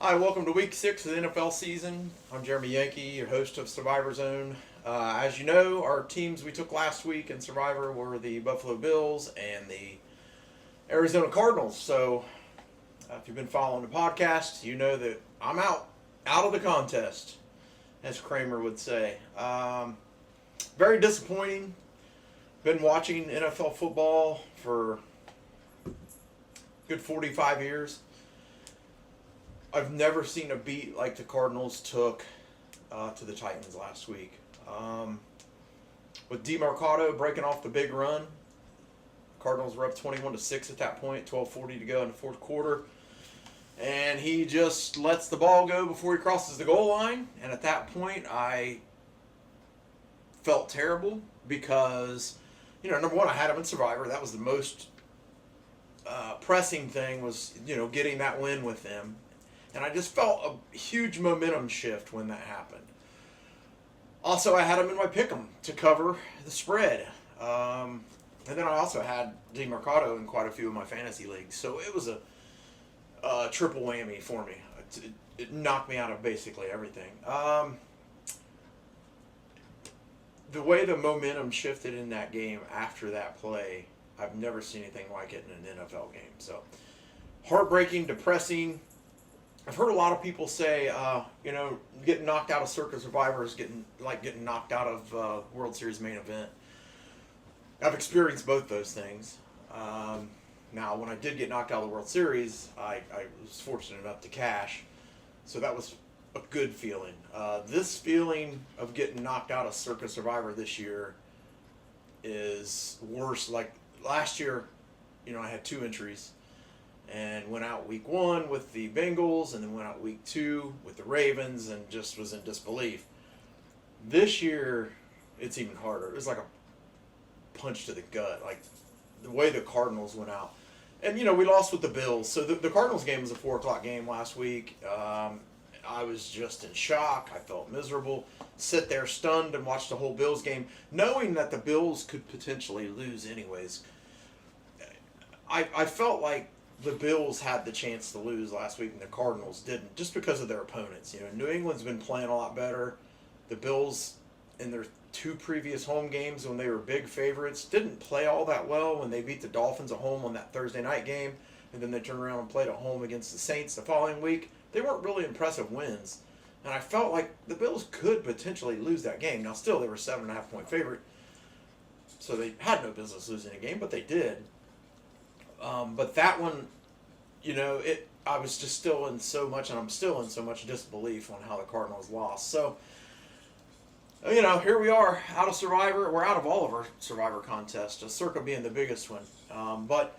Hi, welcome to week 6 of the NFL season. I'm Jeremy Yankee, your host of Survivor Zone. As you know, our teams we took last week in Survivor were the Buffalo Bills and the Arizona Cardinals. So, if you've been following the podcast, you know that I'm out of the contest, as Kramer would say. Very disappointing. Been watching NFL football for a good 45 years. I've never seen a beat like the Cardinals took to the Titans last week. With DeMarcado breaking off the big run, Cardinals were up 21-6 at that point, 12:40 to go in the fourth quarter. And he just lets the ball go before he crosses the goal line. And at that point, I felt terrible because, number one, I had him in Survivor. That was the most pressing thing was, getting that win with them. And I just felt a huge momentum shift when that happened. Also, I had him in my pick'em to cover the spread. And then I also had DeMarcado in quite a few of my fantasy leagues. So it was a triple whammy for me. It knocked me out of basically everything. The way the momentum shifted in that game after that play, I've never seen anything like it in an NFL game. So heartbreaking, depressing. I've heard a lot of people say, getting knocked out of Circa Survivor is getting knocked out of World Series main event. I've experienced both those things. Now, when I did get knocked out of the World Series, I was fortunate enough to cash, so that was a good feeling. This feeling of getting knocked out of Circa Survivor this year is worse. Like last year, I had 2 entries. And went out week 1 with the Bengals, and then went out week 2 with the Ravens, and just was in disbelief. This year, it's even harder. It was like a punch to the gut, like the way the Cardinals went out. And, we lost with the Bills. So the Cardinals game was a 4 o'clock game last week. I was just in shock. I felt miserable. Sit there stunned and watch the whole Bills game, knowing that the Bills could potentially lose anyways. I felt like the Bills had the chance to lose last week and the Cardinals didn't, just because of their opponents. New England's been playing a lot better. The Bills, in their 2 previous home games when they were big favorites, didn't play all that well when they beat the Dolphins at home on that Thursday night game, and then they turned around and played at home against the Saints the following week. They weren't really impressive wins, and I felt like the Bills could potentially lose that game. Now, still, they were 7.5-point favorite, so they had no business losing a game, but they did. But that one, I was just still in so much, and I'm still in so much disbelief on how the Cardinals lost. So, here we are, out of Survivor. We're out of all of our Survivor contests, Circa being the biggest one. But,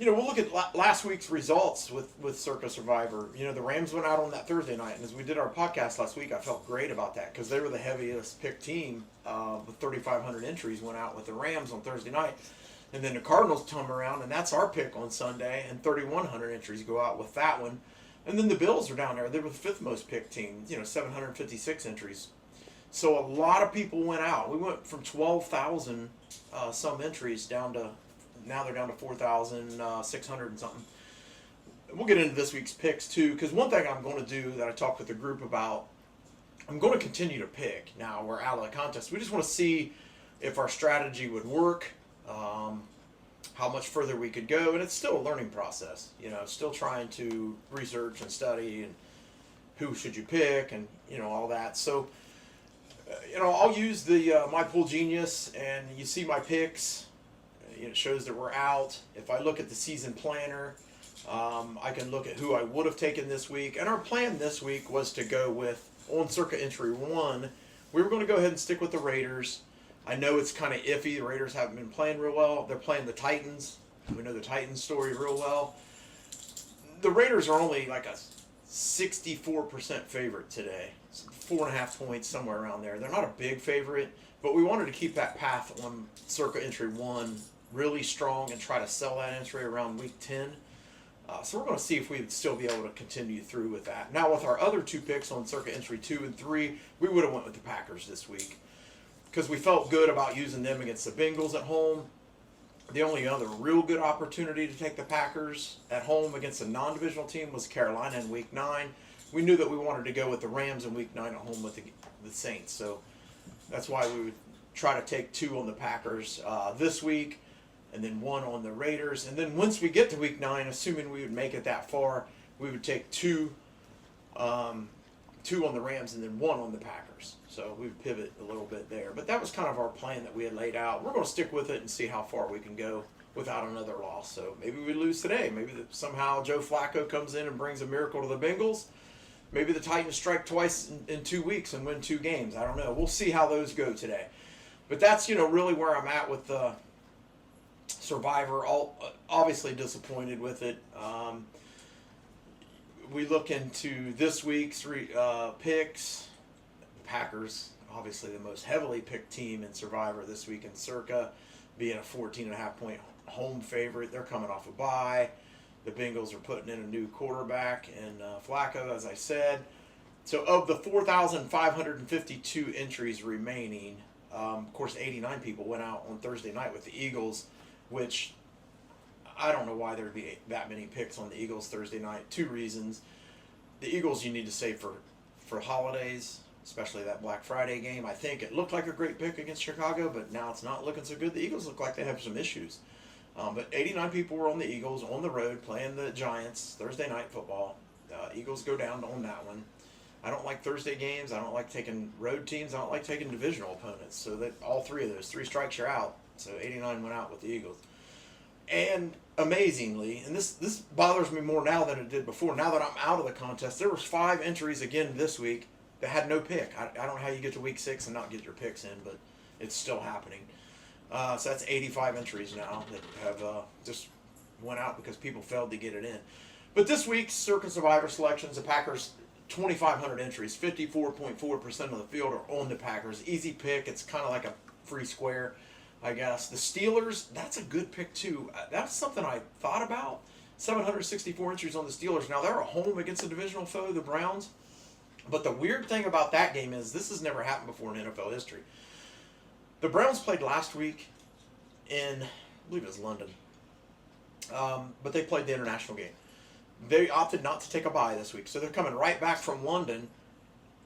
we'll look at last week's results with Circa Survivor. The Rams went out on that Thursday night, and as we did our podcast last week, I felt great about that because they were the heaviest picked team with 3,500 entries went out with the Rams on Thursday night. And then the Cardinals come around, and that's our pick on Sunday, and 3,100 entries go out with that one. And then the Bills are down there. They were the 5th most picked team, 756 entries. So a lot of people went out. We went from 12,000 some entries down to, now they're down to 4,600 and something. We'll get into this week's picks too, because one thing I'm going to do that I talked with the group about, I'm going to continue to pick. Now we're out of the contest. We just want to see if our strategy would work. How much further we could go, and it's still a learning process. Still trying to research and study, and who should you pick, and all that. So, I'll use the My Pool Genius, and you see my picks. It shows that we're out. If I look at the season planner, I can look at who I would have taken this week. And our plan this week was to go with, on Circa Entry 1, we were going to go ahead and stick with the Raiders. I know it's kind of iffy. The Raiders haven't been playing real well. They're playing the Titans. We know the Titans story real well. The Raiders are only like a 64% favorite today. 4.5 points, somewhere around there. They're not a big favorite, but we wanted to keep that path on Circa Entry 1 really strong and try to sell that entry around week 10. So we're going to see if we would still be able to continue through with that. Now, with our other 2 picks on Circa Entry 2 and 3, we would have went with the Packers this week, because we felt good about using them against the Bengals at home. The only other real good opportunity to take the Packers at home against a non-divisional team was Carolina in Week 9. we knew that we wanted to go with the Rams in Week 9 at home with the Saints. So that's why we would try to take 2 on the Packers this week, and then 1 on the Raiders. And then once we get to Week 9, assuming we would make it that far, we would take 2 on the Rams and then 1 on the Packers. So we would pivot a little bit there. But that was kind of our plan that we had laid out. We're going to stick with it and see how far we can go without another loss. So maybe we lose today. Maybe somehow Joe Flacco comes in and brings a miracle to the Bengals. Maybe the Titans strike twice in 2 weeks and win 2 games. I don't know. We'll see how those go today. But that's, really where I'm at with the Survivor. Obviously disappointed with it. We look into this week's picks. The Packers, obviously the most heavily picked team in Survivor this week in Circa, being a 14.5-point home favorite. They're coming off a bye. The Bengals are putting in a new quarterback and Flacco, as I said. So of the 4,552 entries remaining, of course, 89 people went out on Thursday night with the Eagles, which I don't know why there'd be that many picks on the Eagles Thursday night. 2 reasons. The Eagles you need to save for holidays, especially that Black Friday game. I think it looked like a great pick against Chicago, but now it's not looking so good. The Eagles look like they have some issues. But 89 people were on the Eagles on the road playing the Giants Thursday night football. Eagles go down on that one. I don't like Thursday games. I don't like taking road teams. I don't like taking divisional opponents. So that all 3 of those, 3 strikes you're out. So 89 went out with the Eagles. And amazingly, and this bothers me more now than it did before. Now that I'm out of the contest, there was 5 entries again this week that had no pick. I don't know how you get to week 6 and not get your picks in, but it's still happening. So that's 85 entries now that have just went out because people failed to get it in. But this week's Circa Survivor selections, the Packers, 2,500 entries, 54.4% of the field are on the Packers. Easy pick. It's kind of like a free square, I guess. The Steelers, that's a good pick too. That's something I thought about. 764 entries on the Steelers. Now, they're at home against a divisional foe, the Browns. But the weird thing about that game is this has never happened before in NFL history. The Browns played last week in, I believe it was London. But they played the international game. They opted not to take a bye this week. So they're coming right back from London,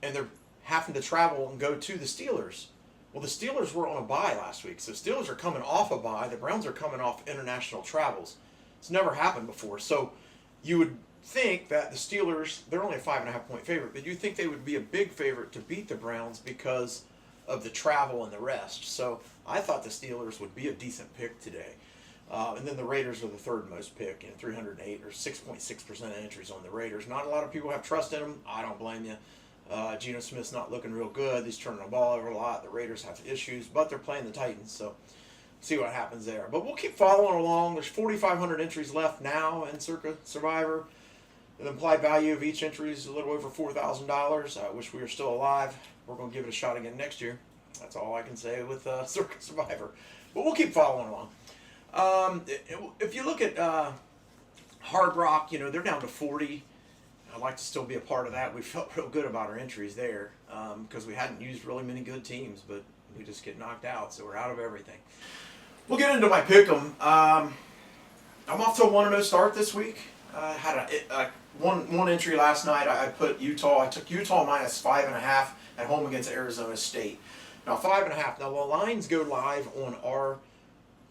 and they're having to travel and go to the Steelers. Well, the Steelers were on a bye last week. So Steelers are coming off a bye. The Browns are coming off international travels. It's never happened before. So you would think that the Steelers, they're only a 5.5-point favorite, but you think they would be a big favorite to beat the Browns because of the travel and the rest. So I thought the Steelers would be a decent pick today. And then the Raiders are the 3rd most pick, 308 or 6.6% of entries on the Raiders. Not a lot of people have trust in them. I don't blame you. Geno Smith's not looking real good. He's turning the ball over a lot. The Raiders have issues, but they're playing the Titans, so see what happens there. But we'll keep following along. There's 4,500 entries left now in Circa Survivor. The implied value of each entry is a little over $4,000. I wish we were still alive. We're going to give it a shot again next year. That's all I can say with Circa Survivor. But we'll keep following along. If you look at Hard Rock, they're down to 40. I'd like to still be a part of that. We felt real good about our entries there because we hadn't used really many good teams, but we just get knocked out, so we're out of everything. We'll get into my pick'em. I'm off to a 1-0 start this week. I had one entry last night. I put Utah. I took Utah minus 5.5 at home against Arizona State. Now 5.5. Now the lines go live on our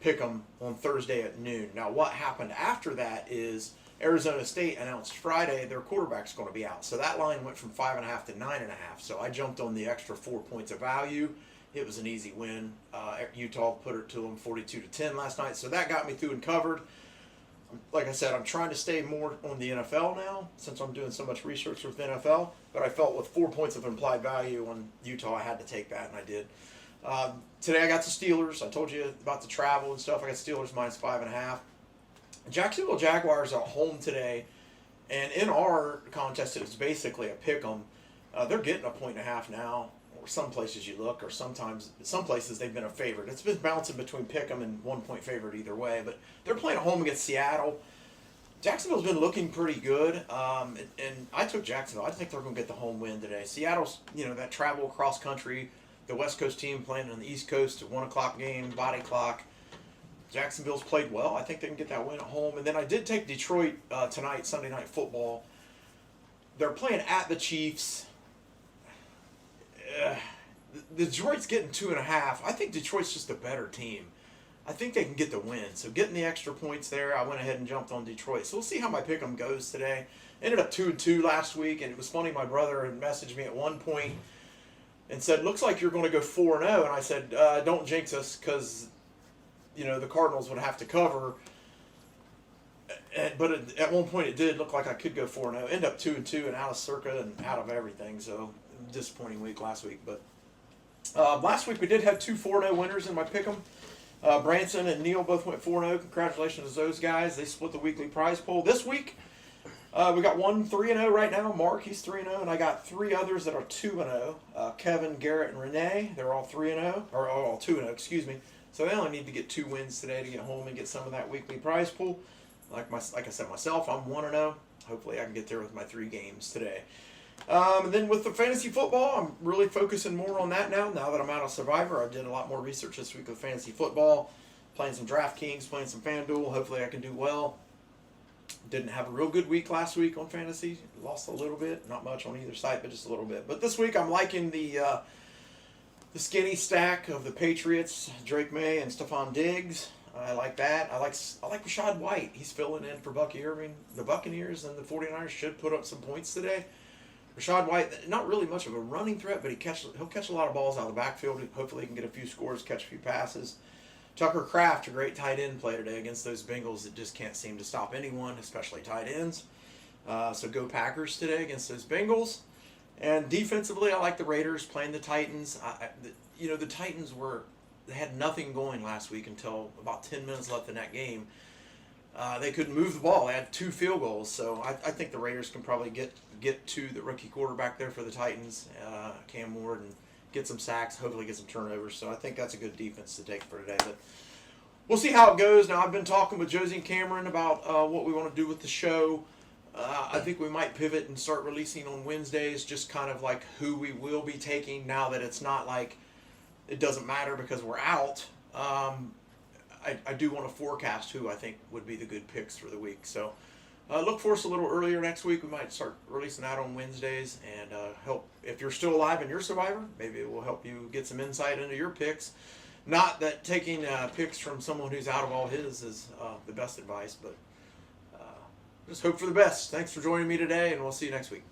pick'em on Thursday at noon. Now what happened after that is Arizona State announced Friday their quarterback's going to be out. So that line went from 5.5 to 9.5. So I jumped on the extra 4 points of value. It was an easy win. Utah put it to them 42-10 last night. So that got me through and covered. Like I said, I'm trying to stay more on the NFL now since I'm doing so much research with NFL. But I felt with 4 points of implied value on Utah, I had to take that, and I did. Today I got the Steelers. I told you about the travel and stuff. I got Steelers minus 5.5. Jacksonville Jaguars are at home today, and in our contest, it was basically a pick 'em. They're getting a 1.5 now, or some places you look, or sometimes some places they've been a favorite. It's been bouncing between pick 'em and 1 point favorite either way, but they're playing at home against Seattle. Jacksonville's been looking pretty good, and I took Jacksonville. I think they're going to get the home win today. Seattle's, that travel across country, the West Coast team playing on the East Coast, a 1 o'clock game, body clock. Jacksonville's played well. I think they can get that win at home. And then I did take Detroit tonight, Sunday Night Football. They're playing at the Chiefs. Uh, Detroit's getting 2.5. I think Detroit's just a better team. I think they can get the win. So getting the extra points there, I went ahead and jumped on Detroit. So we'll see how my pick'em goes today. Ended up 2-2 last week, and it was funny. My brother had messaged me at one point and said, "Looks like you're going to go 4-0." And I said, "Don't jinx us, because the Cardinals would have to cover." But at one point, it did look like I could go 4-0. End up 2-2 and out of Circa and out of everything. So disappointing week last week, but. Last week we did have 2 4-0 winners in my pick'em. Branson and Neil both went 4-0. Congratulations to those guys. They split the weekly prize pool. This week we got one 3-0 right now. Mark, he's 3-0, and I got 3 others that are 2-0. Kevin, Garrett, and Renee. They're all 3-0, or all 2-0. Excuse me. So they only need to get 2 wins today to get home and get some of that weekly prize pool. Like I said myself, I'm 1-0. Hopefully I can get there with my 3 games today. And then with the fantasy football, I'm really focusing more on that now. Now that I'm out of Survivor, I did a lot more research this week with fantasy football, playing some DraftKings, playing some FanDuel. Hopefully I can do well. Didn't have a real good week last week on fantasy. Lost a little bit. Not much on either side, but just a little bit. But this week I'm liking the skinny stack of the Patriots, Drake May and Stephon Diggs. I like that. I like Rashad White. He's filling in for Bucky Irving. The Buccaneers and the 49ers should put up some points today. Rashad White, not really much of a running threat, but he'll catch a lot of balls out of the backfield. Hopefully he can get a few scores, catch a few passes. Tucker Kraft, a great tight end play today against those Bengals that just can't seem to stop anyone, especially tight ends. So go Packers today against those Bengals. And defensively, I like the Raiders playing the Titans. The Titans they had nothing going last week until about 10 minutes left in that game. They couldn't move the ball. They had 2 field goals, so I think the Raiders can probably get to the rookie quarterback there for the Titans, Cam Ward, and get some sacks, hopefully get some turnovers. So I think that's a good defense to take for today. But we'll see how it goes. Now, I've been talking with Josie and Cameron about what we want to do with the show. I think we might pivot and start releasing on Wednesdays, just kind of like who we will be taking now that it's not like it doesn't matter because we're out. I do want to forecast who I think would be the good picks for the week. So look for us a little earlier next week. We might start releasing that on Wednesdays and help. If you're still alive and you're a Survivor, maybe it will help you get some insight into your picks. Not that taking picks from someone who's out of all his is the best advice, but just hope for the best. Thanks for joining me today, and we'll see you next week.